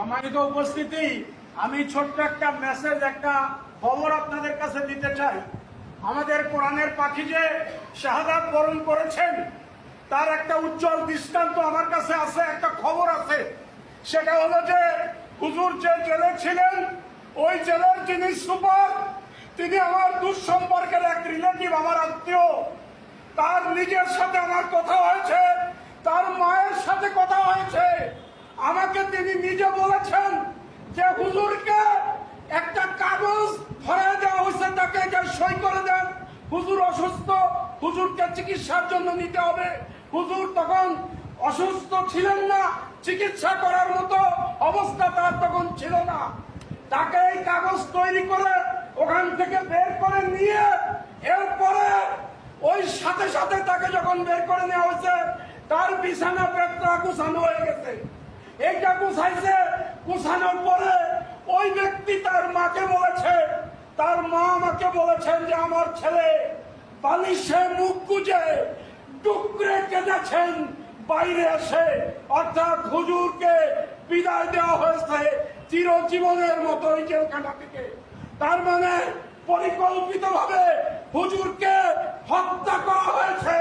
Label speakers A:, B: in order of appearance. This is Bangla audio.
A: সম্মানিত উপস্থিতি, আমি ছোট্ট একটা মেসেজ, একটা খবর আপনাদের কাছে দিতে চাই। আমাদের কোরআনের পাখি যে শাহাদাত বরণ করেছেন, তার একটা উজ্জ্বল দৃষ্টান্ত আমার কাছে আছে, একটা খবর আছে। সেটা হলো যে হুজুর যে জেলে ছিলেন, ওই জেলের যিনি সুপার, তিনি আমার দূর সম্পর্কের এক রিলেটিভ, আমার আত্মীয়। তার নিজের সাথে আমার কথা হয়েছে, তার মায়ের সাথে কথা হয়েছে। আমাকে তিনি নিজে বলেছেন যে হুজুরকে একটা কাগজ ধরে দেওয়া হয়েছে, তাকে সই করে দেন, হুজুর অসুস্থ, হুজুরকে চিকিৎসার জন্য নিতে হবে। হুজুর তখন অসুস্থ ছিলেন না, চিকিৎসা করার মতো অবস্থা তার তখন ছিল না। তাকে এই কাগজ তৈরি করে ওখান থেকে বের করে নিয়ে, এরপরে ওই সাথে সাথে তাকে যখন বের করে নেওয়া হয়েছে, তার বিছানা পেটটা গুছানো হয়ে গেছে। এইটা গুছাইছে, গুছানোর পরে ওই ব্যক্তি তার মাকে বলেছে, তার মা আমাকে বলেছেন যে আমার ছেলে বালিশে মুখ গুজে টুকরে কেঁদেছেন বাইরে এসে, অর্থাৎ হুজুরকে বিদায় দেওয়া হয়েছে চিরজীবনের মতো ওই জেলখানা থেকে। তার মানে পরিকল্পিতভাবে হুজুরকে হত্যা করা হয়েছে।